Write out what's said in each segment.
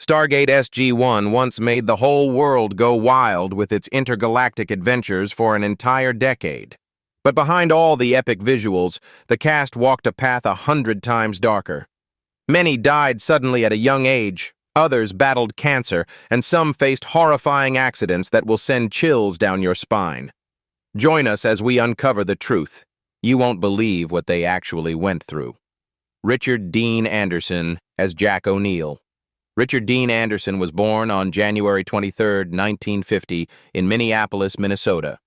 Stargate SG-1 once made the whole world go wild with its intergalactic adventures for an entire decade. But behind all the epic visuals, the cast walked a path 100 times darker. Many died suddenly at a young age, others battled cancer, and some faced horrifying accidents that will send chills down your spine. Join us as we uncover the truth. You won't believe what they actually went through. Richard Dean Anderson as Jack O'Neill. Richard Dean Anderson was born on January 23, 1950, in Minneapolis, Minnesota.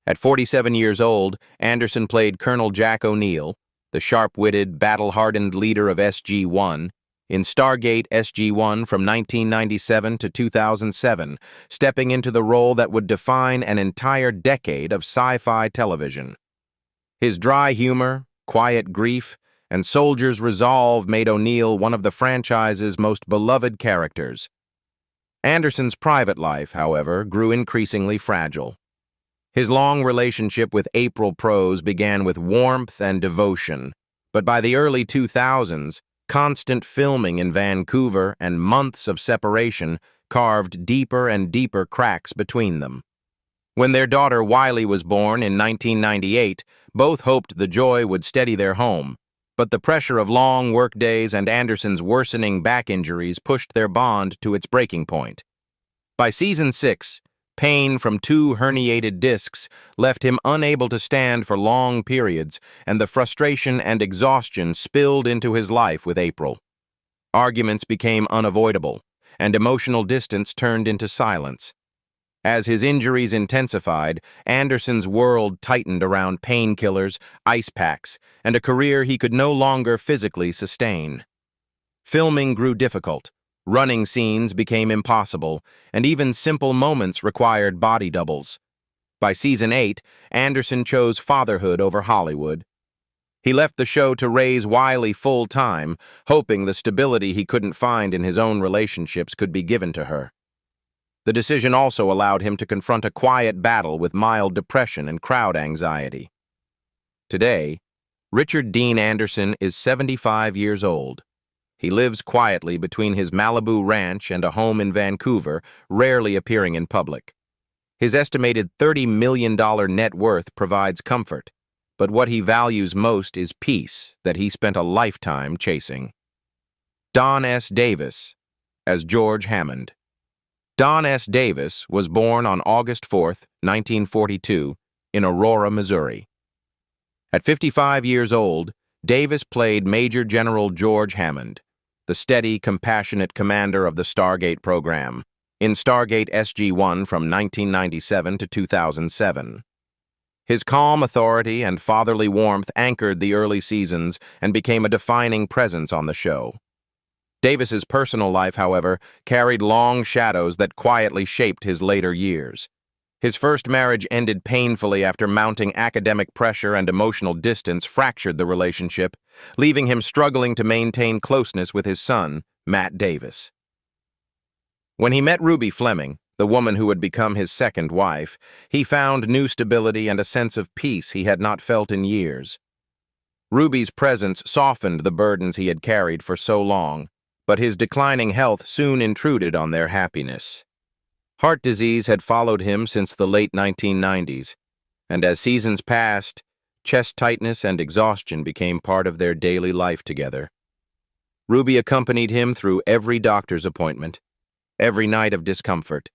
At 47 years old, Anderson played Colonel Jack O'Neill, the sharp-witted, battle-hardened leader of SG-1, in Stargate SG-1 from 1997 to 2007, stepping into the role that would define an entire decade of sci-fi television. His dry humor, quiet grief, and soldier's resolve made O'Neill one of the franchise's most beloved characters. Anderson's private life, however, grew increasingly fragile. His long relationship with April Prose began with warmth and devotion, but by the early 2000s, constant filming in Vancouver and months of separation carved deeper and deeper cracks between them. When their daughter Wiley was born in 1998, both hoped the joy would steady their home, but the pressure of long workdays and Anderson's worsening back injuries pushed their bond to its breaking point. By season 6, pain from 2 herniated discs left him unable to stand for long periods, and the frustration and exhaustion spilled into his life with April. Arguments became unavoidable, and emotional distance turned into silence. As his injuries intensified, Anderson's world tightened around painkillers, ice packs, and a career he could no longer physically sustain. Filming grew difficult, running scenes became impossible, and even simple moments required body doubles. By season 8, Anderson chose fatherhood over Hollywood. He left the show to raise Wiley full-time, hoping the stability he couldn't find in his own relationships could be given to her. The decision also allowed him to confront a quiet battle with mild depression and crowd anxiety. Today, Richard Dean Anderson is 75 years old. He lives quietly between his Malibu ranch and a home in Vancouver, rarely appearing in public. His estimated $30 million net worth provides comfort, but what he values most is peace that he spent a lifetime chasing. Don S. Davis as George Hammond. Don S. Davis was born on August 4, 1942, in Aurora, Missouri. At 55 years old, Davis played Major General George Hammond, the steady, compassionate commander of the Stargate program, in Stargate SG-1 from 1997 to 2007. His calm authority and fatherly warmth anchored the early seasons and became a defining presence on the show. Davis's personal life, however, carried long shadows that quietly shaped his later years. His first marriage ended painfully after mounting academic pressure and emotional distance fractured the relationship, leaving him struggling to maintain closeness with his son, Matt Davis. When he met Ruby Fleming, the woman who would become his second wife, he found new stability and a sense of peace he had not felt in years. Ruby's presence softened the burdens he had carried for so long, but his declining health soon intruded on their happiness. Heart disease had followed him since the late 1990s, and as seasons passed, chest tightness and exhaustion became part of their daily life together. Ruby accompanied him through every doctor's appointment, every night of discomfort,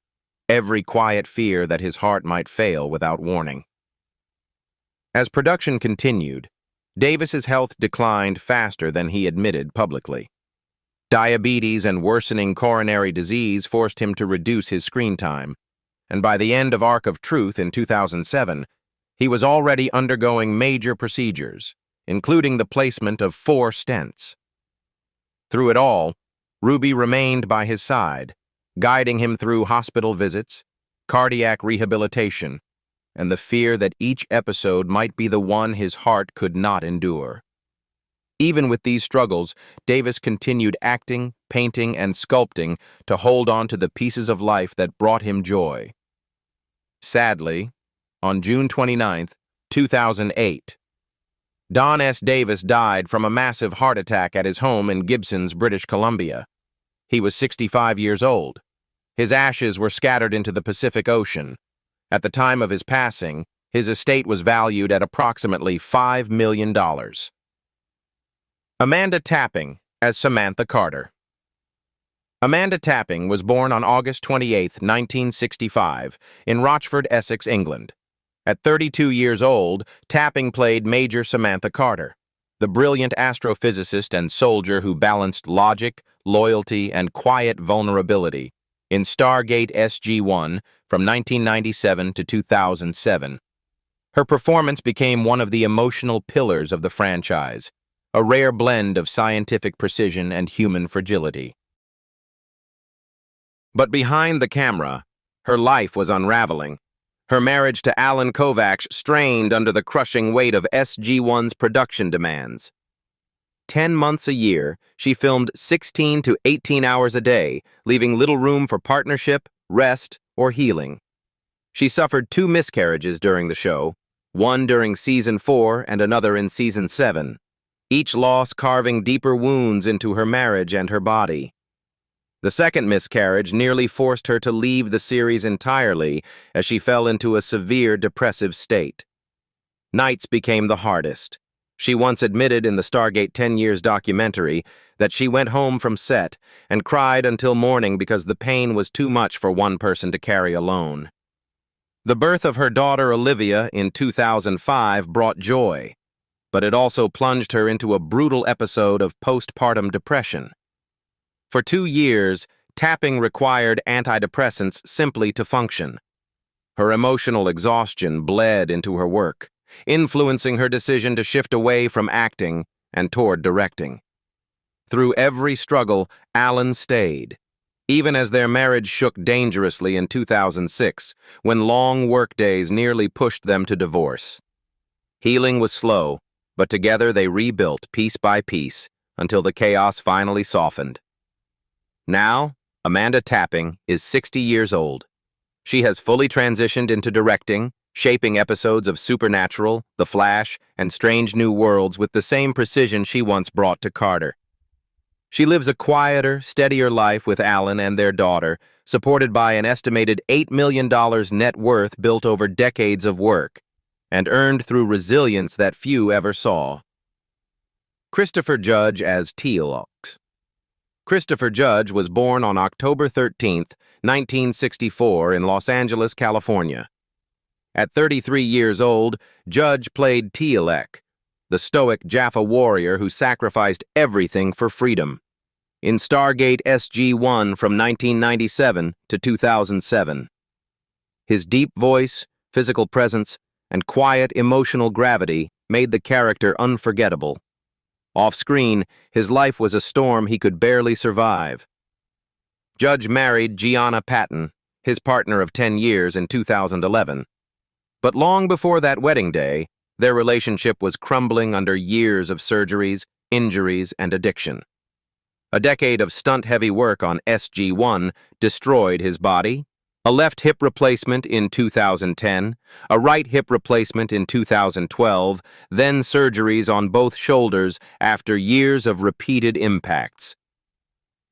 every quiet fear that his heart might fail without warning. As production continued, Davis's health declined faster than he admitted publicly. Diabetes and worsening coronary disease forced him to reduce his screen time, and by the end of Arc of Truth in 2007, he was already undergoing major procedures, including the placement of 4 stents. Through it all, Ruby remained by his side, guiding him through hospital visits, cardiac rehabilitation, and the fear that each episode might be the one his heart could not endure. Even with these struggles, Davis continued acting, painting, and sculpting to hold on to the pieces of life that brought him joy. Sadly, on June 29, 2008, Don S. Davis died from a massive heart attack at his home in Gibsons, British Columbia. He was 65 years old. His ashes were scattered into the Pacific Ocean. At the time of his passing, his estate was valued at approximately $5 million. Amanda Tapping as Samantha Carter. Amanda Tapping was born on August 28, 1965, in Rochford, Essex, England. At 32 years old, Tapping played Major Samantha Carter, the brilliant astrophysicist and soldier who balanced logic, loyalty, and quiet vulnerability in Stargate SG-1 from 1997 to 2007. Her performance became one of the emotional pillars of the franchise, a rare blend of scientific precision and human fragility. But behind the camera, her life was unraveling. Her marriage to Alan Kovacs strained under the crushing weight of SG-1's production demands. 10 months a year, she filmed 16 to 18 hours a day, leaving little room for partnership, rest, or healing. She suffered 2 miscarriages during the show, one during Season 4 and another in Season 7, each loss carving deeper wounds into her marriage and her body. The second miscarriage nearly forced her to leave the series entirely as she fell into a severe depressive state. Nights became the hardest. She once admitted in the Stargate 10 Years documentary that she went home from set and cried until morning because the pain was too much for one person to carry alone. The birth of her daughter Olivia in 2005 brought joy, but it also plunged her into a brutal episode of postpartum depression. For 2 years, Tapping required antidepressants simply to function. Her emotional exhaustion bled into her work, influencing her decision to shift away from acting and toward directing. Through every struggle, Alan stayed, even as their marriage shook dangerously in 2006, when long workdays nearly pushed them to divorce. Healing was slow, but together they rebuilt piece by piece until the chaos finally softened. Now, Amanda Tapping is 60 years old. She has fully transitioned into directing, shaping episodes of Supernatural, The Flash, and Strange New Worlds with the same precision she once brought to Carter. She lives a quieter, steadier life with Alan and their daughter, supported by an estimated $8 million net worth built over decades of work, and earned through resilience that few ever saw. Christopher Judge as Teal'c. Christopher Judge was born on October 13, 1964 in Los Angeles, California. At 33 years old, Judge played Teal'c, the stoic Jaffa warrior who sacrificed everything for freedom, in Stargate SG-1 from 1997 to 2007. His deep voice, physical presence, and quiet emotional gravity made the character unforgettable. Off-screen, his life was a storm he could barely survive. Judge married Gianna Patton, his partner of 10 years, in 2011. But long before that wedding day, their relationship was crumbling under years of surgeries, injuries, and addiction. A decade of stunt-heavy work on SG-1 destroyed his body. A left hip replacement in 2010, a right hip replacement in 2012, then surgeries on both shoulders after years of repeated impacts.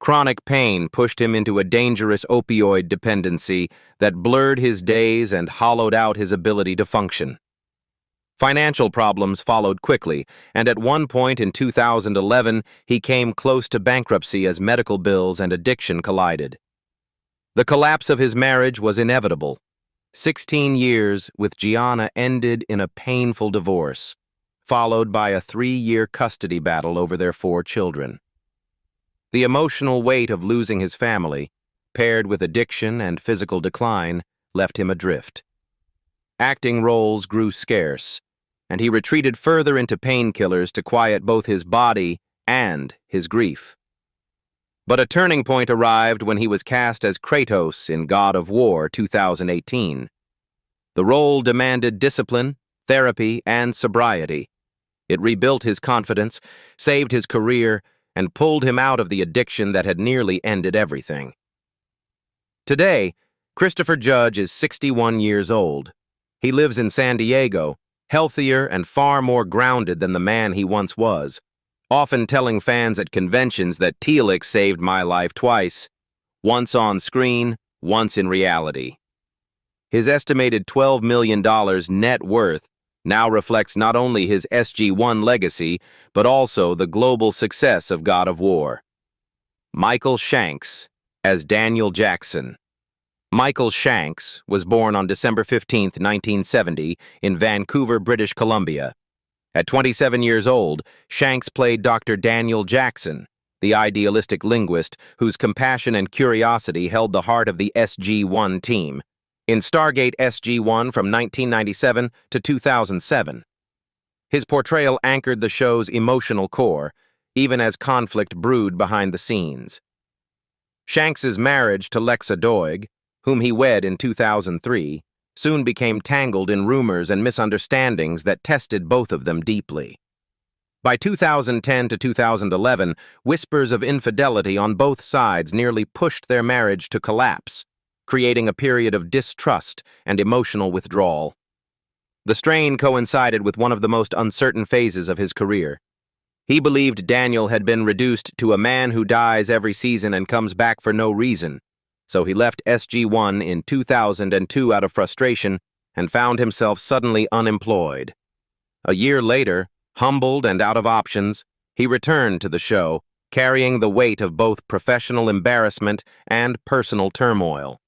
Chronic pain pushed him into a dangerous opioid dependency that blurred his days and hollowed out his ability to function. Financial problems followed quickly, and at one point in 2011, he came close to bankruptcy as medical bills and addiction collided. The collapse of his marriage was inevitable. 16 years with Gianna ended in a painful divorce, followed by a 3-year custody battle over their 4 children. The emotional weight of losing his family, paired with addiction and physical decline, left him adrift. Acting roles grew scarce, and he retreated further into painkillers to quiet both his body and his grief. But a turning point arrived when he was cast as Kratos in God of War 2018. The role demanded discipline, therapy, and sobriety. It rebuilt his confidence, saved his career, and pulled him out of the addiction that had nearly ended everything. Today, Christopher Judge is 61 years old. He lives in San Diego, healthier and far more grounded than the man he once was, often telling fans at conventions that Teal'c saved my life twice, once on screen, once in reality. His estimated $12 million net worth now reflects not only his SG-1 legacy, but also the global success of God of War. Michael Shanks as Daniel Jackson. Michael Shanks was born on December 15, 1970, in Vancouver, British Columbia. At 27 years old, Shanks played Dr. Daniel Jackson, the idealistic linguist whose compassion and curiosity held the heart of the SG-1 team, in Stargate SG-1 from 1997 to 2007. His portrayal anchored the show's emotional core, even as conflict brewed behind the scenes. Shanks's marriage to Lexa Doig, whom he wed in 2003, soon became tangled in rumors and misunderstandings that tested both of them deeply. By 2010 to 2011, whispers of infidelity on both sides nearly pushed their marriage to collapse, creating a period of distrust and emotional withdrawal. The strain coincided with one of the most uncertain phases of his career. He believed Daniel had been reduced to a man who dies every season and comes back for no reason, so he left SG-1 in 2002 out of frustration and found himself suddenly unemployed. A year later, humbled and out of options, he returned to the show, carrying the weight of both professional embarrassment and personal turmoil.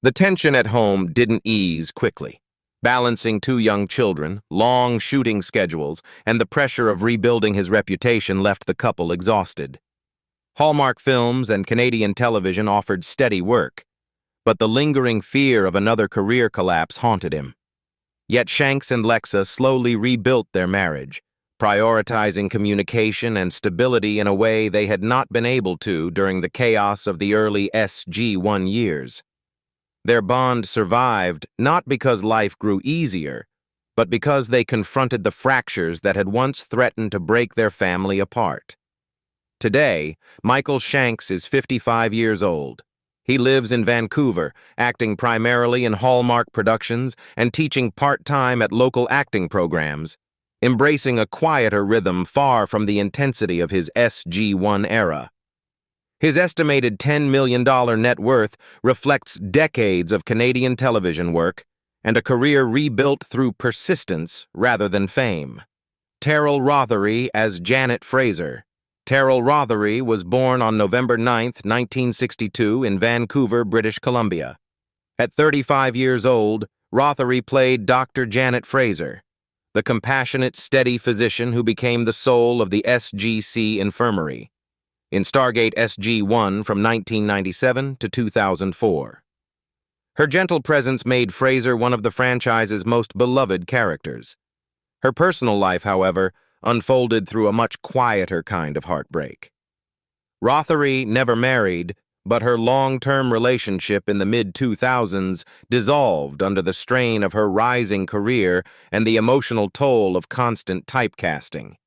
The tension at home didn't ease quickly. Balancing two young children, long shooting schedules, and the pressure of rebuilding his reputation left the couple exhausted. Hallmark Films and Canadian television offered steady work, but the lingering fear of another career collapse haunted him. Yet Shanks and Lexa slowly rebuilt their marriage, prioritizing communication and stability in a way they had not been able to during the chaos of the early SG-1 years. Their bond survived not because life grew easier, but because they confronted the fractures that had once threatened to break their family apart. Today, Michael Shanks is 55 years old. He lives in Vancouver, acting primarily in Hallmark productions and teaching part-time at local acting programs, embracing a quieter rhythm far from the intensity of his SG-1 era. His estimated $10 million net worth reflects decades of Canadian television work and a career rebuilt through persistence rather than fame. Terri Rothery as Janet Fraser. Terri Rothery was born on November 9, 1962, in Vancouver, British Columbia. At 35 years old, Rothery played Dr. Janet Fraser, the compassionate, steady physician who became the soul of the SGC infirmary, in Stargate SG-1 from 1997 to 2004. Her gentle presence made Fraser one of the franchise's most beloved characters. Her personal life, however, unfolded through a much quieter kind of heartbreak. Rothery never married, but her long-term relationship in the mid-2000s dissolved under the strain of her rising career and the emotional toll of constant typecasting.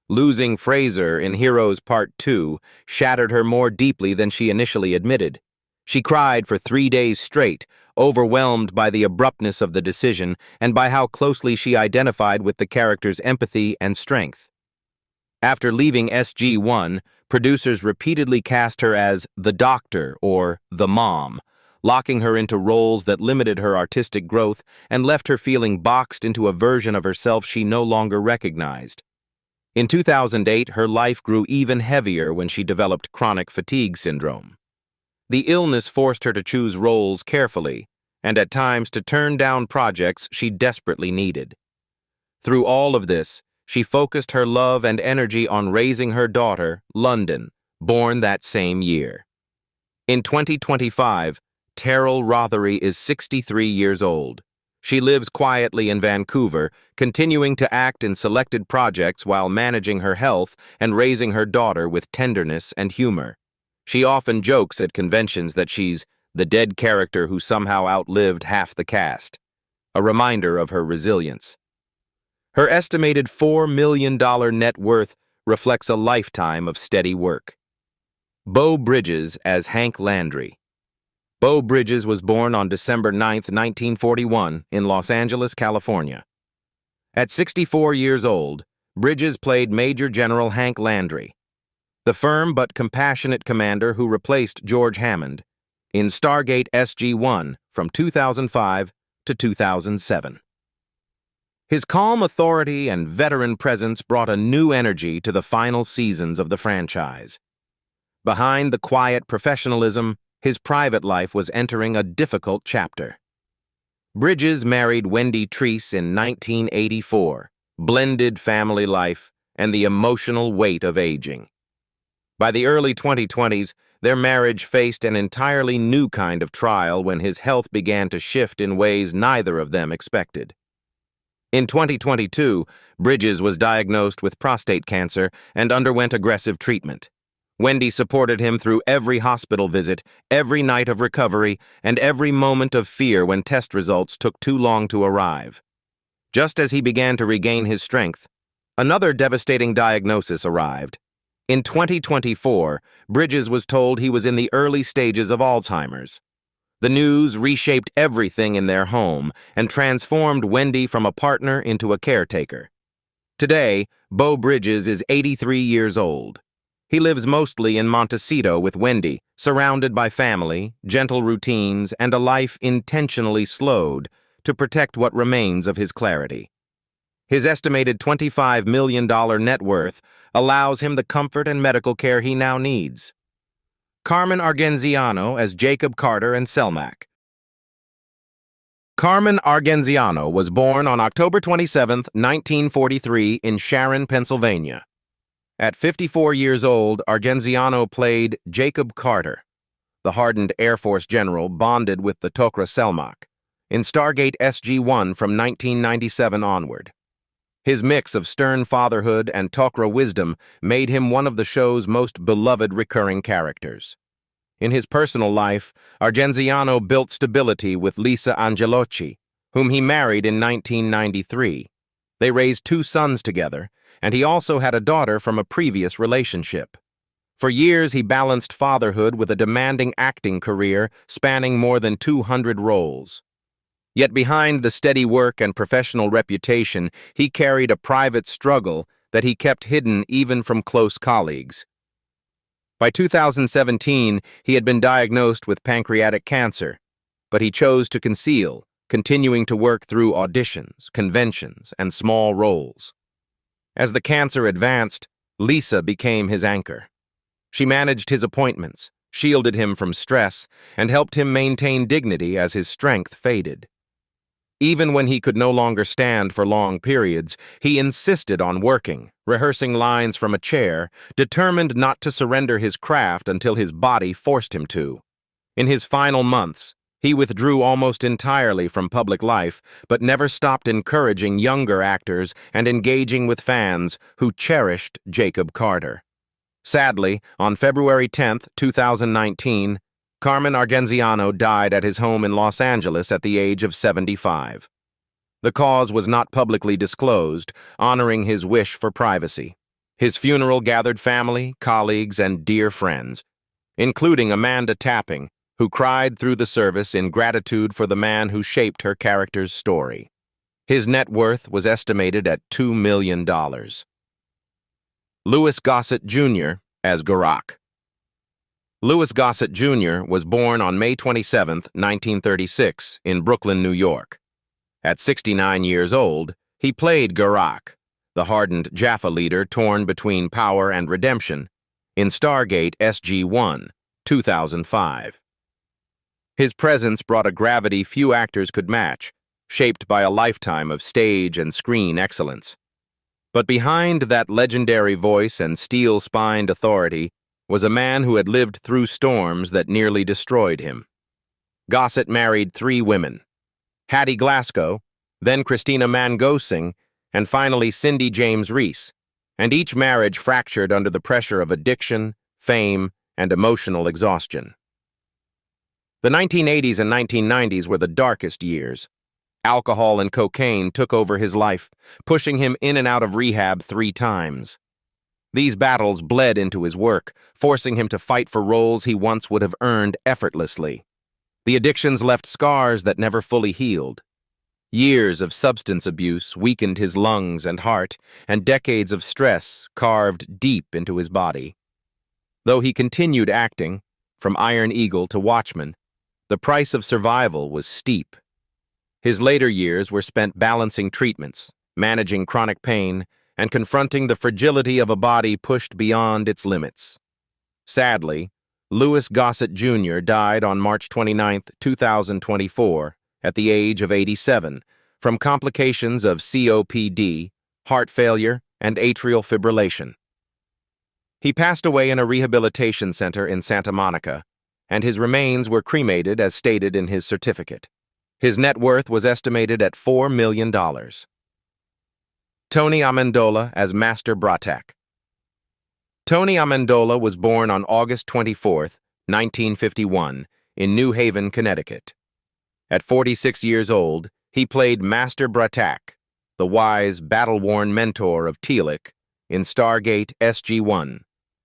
Losing Fraser in Heroes Part 2 shattered her more deeply than she initially admitted. She cried for 3 days straight, overwhelmed by the abruptness of the decision and by how closely she identified with the character's empathy and strength. After leaving SG-1, producers repeatedly cast her as the doctor or the mom, locking her into roles that limited her artistic growth and left her feeling boxed into a version of herself she no longer recognized. In 2008, her life grew even heavier when she developed chronic fatigue syndrome. The illness forced her to choose roles carefully, and at times to turn down projects she desperately needed. Through all of this, she focused her love and energy on raising her daughter, London, born that same year. In 2025, Terri Rothery is 63 years old. She lives quietly in Vancouver, continuing to act in selected projects while managing her health and raising her daughter with tenderness and humor. She often jokes at conventions that she's the dead character who somehow outlived half the cast, a reminder of her resilience. Her estimated $4 million net worth reflects a lifetime of steady work. Beau Bridges as Hank Landry. Beau Bridges was born on December 9, 1941, in Los Angeles, California. At 64 years old, Bridges played Major General Hank Landry, the firm but compassionate commander who replaced George Hammond in Stargate SG-1 from 2005 to 2007. His calm authority and veteran presence brought a new energy to the final seasons of the franchise. Behind the quiet professionalism, his private life was entering a difficult chapter. Bridges married Wendy Treese in 1984, blended family life and the emotional weight of aging. By the early 2020s, their marriage faced an entirely new kind of trial when his health began to shift in ways neither of them expected. In 2022, Bridges was diagnosed with prostate cancer and underwent aggressive treatment. Wendy supported him through every hospital visit, every night of recovery, and every moment of fear when test results took too long to arrive. Just as he began to regain his strength, another devastating diagnosis arrived. In 2024, Bridges was told he was in the early stages of Alzheimer's. The news reshaped everything in their home and transformed Wendy from a partner into a caretaker. Today, Beau Bridges is 83 years old. He lives mostly in Montecito with Wendy, surrounded by family, gentle routines, and a life intentionally slowed to protect what remains of his clarity. His estimated $25 million net worth allows him the comfort and medical care he now needs. Carmen Argenziano as Jacob Carter and Selmac. Carmen Argenziano was born on October 27, 1943 in Sharon, Pennsylvania. At 54 years old, Argenziano played Jacob Carter, the hardened Air Force general bonded with the Tok'ra Selmac, in Stargate SG-1 from 1997 onward. His mix of stern fatherhood and Tok'ra wisdom made him one of the show's most beloved recurring characters. In his personal life, Argenziano built stability with Lisa Angelocci, whom he married in 1993. They raised 2 sons together, and he also had a daughter from a previous relationship. For years, he balanced fatherhood with a demanding acting career spanning more than 200 roles. Yet behind the steady work and professional reputation, he carried a private struggle that he kept hidden even from close colleagues. By 2017, he had been diagnosed with pancreatic cancer, but he chose to conceal, continuing to work through auditions, conventions, and small roles. As the cancer advanced, Lisa became his anchor. She managed his appointments, shielded him from stress, and helped him maintain dignity as his strength faded. Even when he could no longer stand for long periods, he insisted on working, rehearsing lines from a chair, determined not to surrender his craft until his body forced him to. In his final months, he withdrew almost entirely from public life, but never stopped encouraging younger actors and engaging with fans who cherished Jacob Carter. Sadly, on February 10, 2019, Carmen Argenziano died at his home in Los Angeles at the age of 75. The cause was not publicly disclosed, honoring his wish for privacy. His funeral gathered family, colleagues, and dear friends, including Amanda Tapping, who cried through the service in gratitude for the man who shaped her character's story. His net worth was estimated at $2 million. Louis Gossett Jr. as Garak. Louis Gossett Jr. was born on May 27, 1936, in Brooklyn, New York. At 69 years old, he played Garak, the hardened Jaffa leader torn between power and redemption, in Stargate SG-1, 2005. His presence brought a gravity few actors could match, shaped by a lifetime of stage and screen excellence. But behind that legendary voice and steel-spined authority was a man who had lived through storms that nearly destroyed him. Gossett married 3 women: Hattie Glasgow, then Christina Mangosing, and finally Cindy James Reese, and each marriage fractured under the pressure of addiction, fame, and emotional exhaustion. The 1980s and 1990s were the darkest years. Alcohol and cocaine took over his life, pushing him in and out of rehab 3 times. These battles bled into his work, forcing him to fight for roles he once would have earned effortlessly. The addictions left scars that never fully healed. Years of substance abuse weakened his lungs and heart, and decades of stress carved deep into his body. Though he continued acting, from Iron Eagle to Watchmen, the price of survival was steep. His later years were spent balancing treatments, managing chronic pain, and confronting the fragility of a body pushed beyond its limits. Sadly, Gossett Jr. died on March 29, 2024, at the age of 87, from complications of COPD, heart failure, and atrial fibrillation. He passed away in a rehabilitation center in Santa Monica, and his remains were cremated as stated in his certificate. His net worth was estimated at $4 million. Tony Amendola as Master Bratak. Tony Amendola was born on August 24, 1951, in New Haven, Connecticut. At 46 years old, he played Master Bratak, the wise, battle-worn mentor of Teal'c, in Stargate SG-1,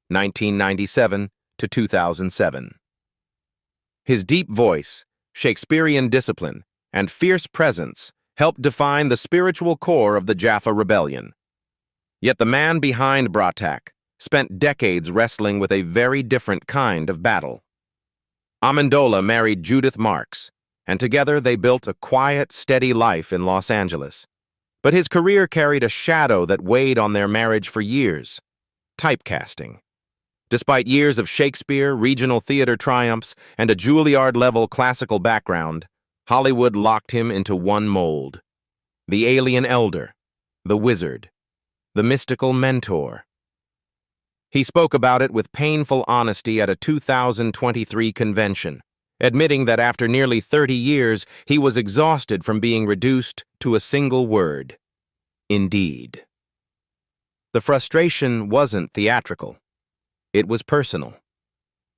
1997 to 2007. His deep voice, Shakespearean discipline, and fierce presence helped define the spiritual core of the Jaffa Rebellion. Yet the man behind Bratak spent decades wrestling with a very different kind of battle. Amendola married Judith Marks, and together they built a quiet, steady life in Los Angeles. But his career carried a shadow that weighed on their marriage for years: typecasting. Despite years of Shakespeare, regional theater triumphs, and a Juilliard-level classical background, Hollywood locked him into one mold: the alien elder, the wizard, the mystical mentor. He spoke about it with painful honesty at a 2023 convention, admitting that after nearly 30 years, he was exhausted from being reduced to a single word: indeed. The frustration wasn't theatrical. It was personal.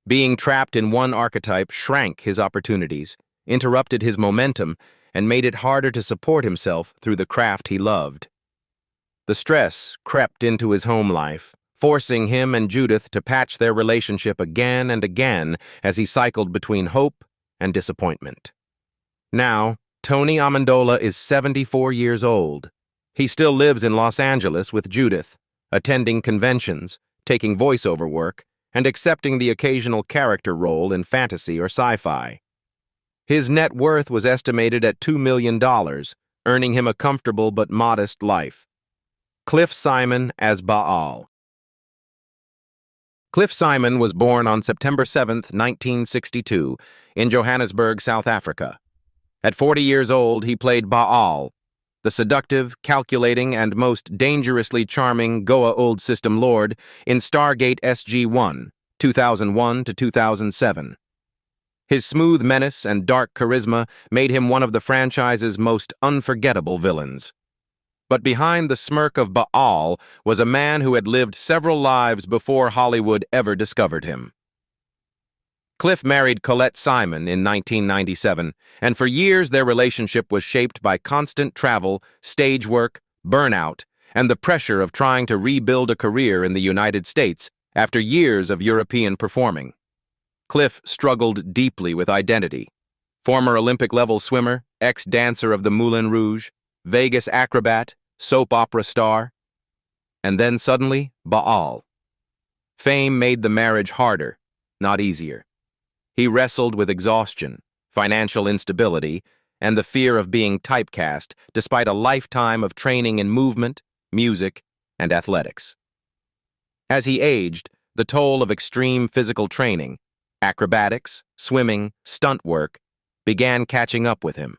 Being trapped in one archetype shrank his opportunities, interrupted his momentum, and made it harder to support himself through the craft he loved. The stress crept into his home life, forcing him and Judith to patch their relationship again and again as he cycled between hope and disappointment. Now, Tony Amendola is 74 years old. He still lives in Los Angeles with Judith, attending conventions, taking voiceover work, and accepting the occasional character role in fantasy or sci-fi. His net worth was estimated at $2 million, earning him a comfortable but modest life. Cliff Simon as Baal. Cliff Simon was born on September 7, 1962, in Johannesburg, South Africa. At 40 years old, he played Baal, the seductive, calculating, and most dangerously charming Goa Old System Lord in Stargate SG-1, 2001 to 2007. His smooth menace and dark charisma made him one of the franchise's most unforgettable villains. But behind the smirk of Baal was a man who had lived several lives before Hollywood ever discovered him. Cliff married Colette Simon in 1997, and for years their relationship was shaped by constant travel, stage work, burnout, and the pressure of trying to rebuild a career in the United States after years of European performing. Cliff struggled deeply with identity. Former Olympic-level swimmer, ex-dancer of the Moulin Rouge, Vegas acrobat, soap opera star, and then suddenly, Baal. Fame made the marriage harder, not easier. He wrestled with exhaustion, financial instability, and the fear of being typecast despite a lifetime of training in movement, music, and athletics. As he aged, the toll of extreme physical training, acrobatics, swimming, stunt work, began catching up with him.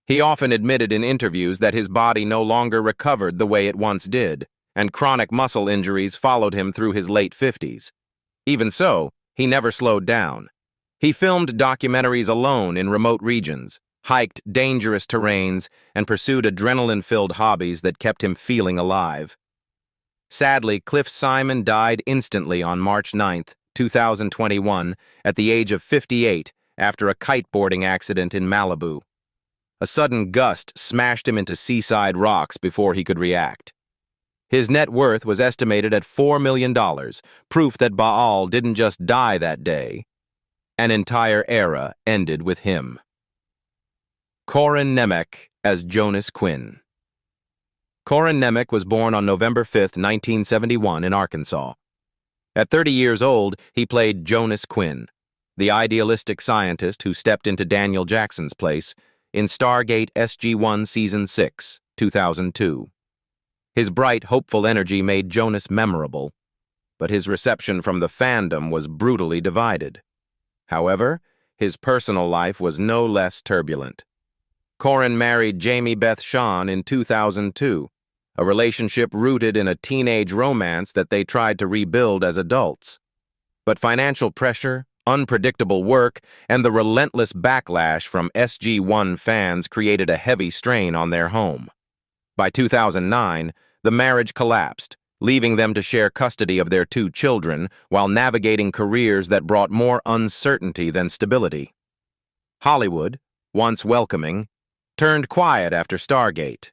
He often admitted in interviews that his body no longer recovered the way it once did, and chronic muscle injuries followed him through his late 50s. Even so, he never slowed down. He filmed documentaries alone in remote regions, hiked dangerous terrains, and pursued adrenaline-filled hobbies that kept him feeling alive. Sadly, Cliff Simon died instantly on March 9, 2021, at the age of 58 after a kiteboarding accident in Malibu. A sudden gust smashed him into seaside rocks before he could react. His net worth was estimated at $4 million, proof that Baal didn't just die that day. An entire era ended with him. Corin Nemec as Jonas Quinn. Corin Nemec was born on November 5, 1971 in Arkansas. At 30 years old, he played Jonas Quinn, the idealistic scientist who stepped into Daniel Jackson's place in Stargate SG-1 Season 6, 2002. His bright, hopeful energy made Jonas memorable, but his reception from the fandom was brutally divided. However, his personal life was no less turbulent. Corin married Jamie Beth Shawn in 2002, a relationship rooted in a teenage romance that they tried to rebuild as adults. But financial pressure, unpredictable work, and the relentless backlash from SG-1 fans created a heavy strain on their home. By 2009, the marriage collapsed, leaving them to share custody of their 2 children while navigating careers that brought more uncertainty than stability. Hollywood, once welcoming, turned quiet after Stargate,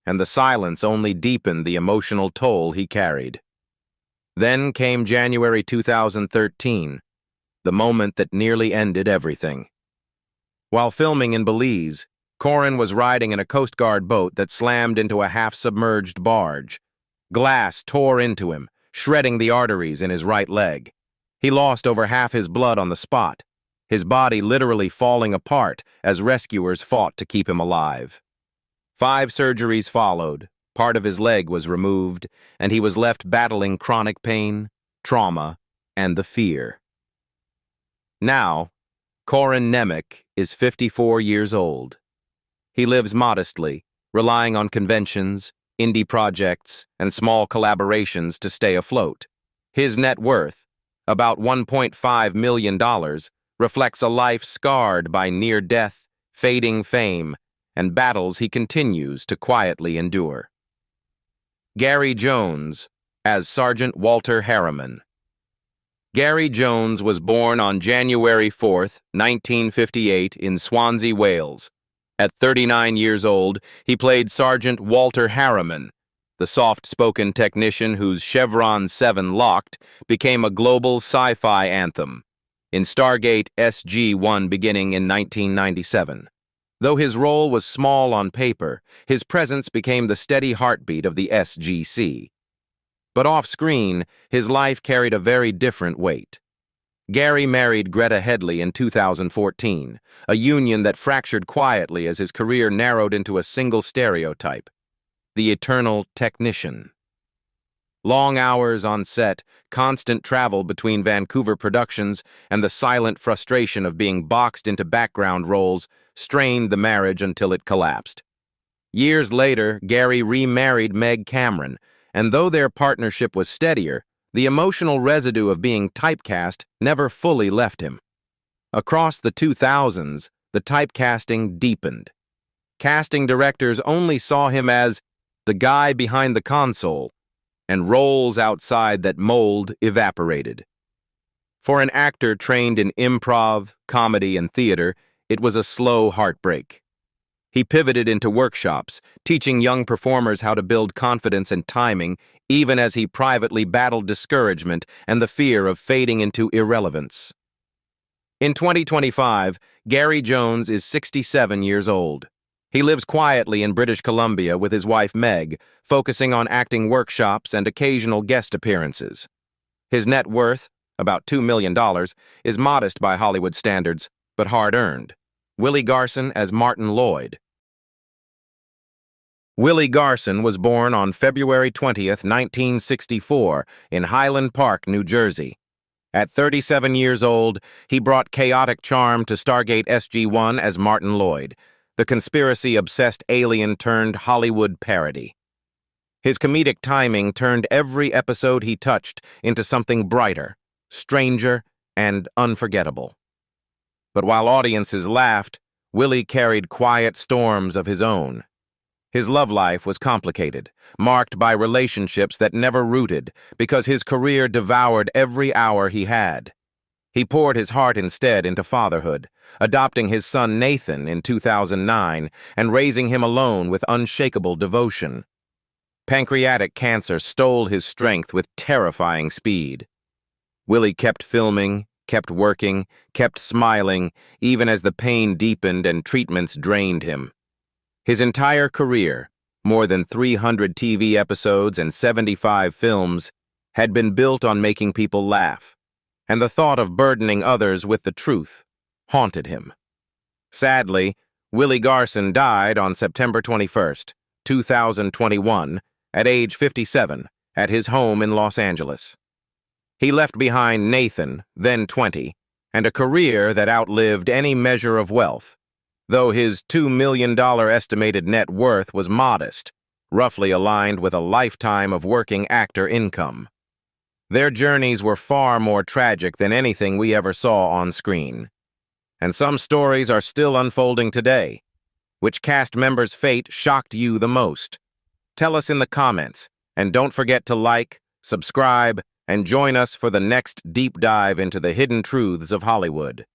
and the silence only deepened the emotional toll he carried. Then came January 2013, the moment that nearly ended everything. While filming in Belize, Corin was riding in a Coast Guard boat that slammed into a half-submerged barge. Glass tore into him, shredding the arteries in his right leg. He lost over half his blood on the spot, his body literally falling apart as rescuers fought to keep him alive. 5 surgeries followed, part of his leg was removed, and he was left battling chronic pain, trauma, and the fear. Now, Corin Nemec is 54 years old. He lives modestly, relying on conventions, indie projects, and small collaborations to stay afloat. His net worth, about $1.5 million, reflects a life scarred by near-death, fading fame, and battles he continues to quietly endure. Gary Jones, as Sergeant Walter Harriman. Gary Jones was born on January 4, 1958, in Swansea, Wales. At 39 years old, he played Sergeant Walter Harriman, the soft-spoken technician whose Chevron 7 Locked became a global sci-fi anthem, in Stargate SG-1 beginning in 1997. Though his role was small on paper, his presence became the steady heartbeat of the SGC. But off-screen, his life carried a very different weight. Gary married Greta Headley in 2014, a union that fractured quietly as his career narrowed into a single stereotype: the eternal technician. Long hours on set, constant travel between Vancouver productions, and the silent frustration of being boxed into background roles strained the marriage until it collapsed. Years later, Gary remarried Meg Cameron, and though their partnership was steadier, the emotional residue of being typecast never fully left him. Across the 2000s, the typecasting deepened. Casting directors only saw him as the guy behind the console, and roles outside that mold evaporated. For an actor trained in improv, comedy, and theater, it was a slow heartbreak. He pivoted into workshops, teaching young performers how to build confidence and timing, even as he privately battled discouragement and the fear of fading into irrelevance. In 2025, Gary Jones is 67 years old. He lives quietly in British Columbia with his wife Meg, focusing on acting workshops and occasional guest appearances. His net worth, about $2 million, is modest by Hollywood standards, but hard-earned. Willie Garson as Martin Lloyd. Willie Garson was born on February 20, 1964, in Highland Park, New Jersey. At 37 years old, he brought chaotic charm to Stargate SG-1 as Martin Lloyd, the conspiracy-obsessed alien turned Hollywood parody. His comedic timing turned every episode he touched into something brighter, stranger, and unforgettable. But while audiences laughed, Willie carried quiet storms of his own. His love life was complicated, marked by relationships that never rooted because his career devoured every hour he had. He poured his heart instead into fatherhood, adopting his son Nathan in 2009 and raising him alone with unshakable devotion. Pancreatic cancer stole his strength with terrifying speed. Willie kept filming, kept working, kept smiling, even as the pain deepened and treatments drained him. His entire career, more than 300 TV episodes and 75 films, had been built on making people laugh, and the thought of burdening others with the truth haunted him. Sadly, Willie Garson died on September 21st, 2021, at age 57, at his home in Los Angeles. He left behind Nathan, then 20, and a career that outlived any measure of wealth, though his $2 million estimated net worth was modest, roughly aligned with a lifetime of working actor income. Their journeys were far more tragic than anything we ever saw on screen. And some stories are still unfolding today. Which cast member's fate shocked you the most? Tell us in the comments, and don't forget to like, subscribe, and join us for the next deep dive into the hidden truths of Hollywood.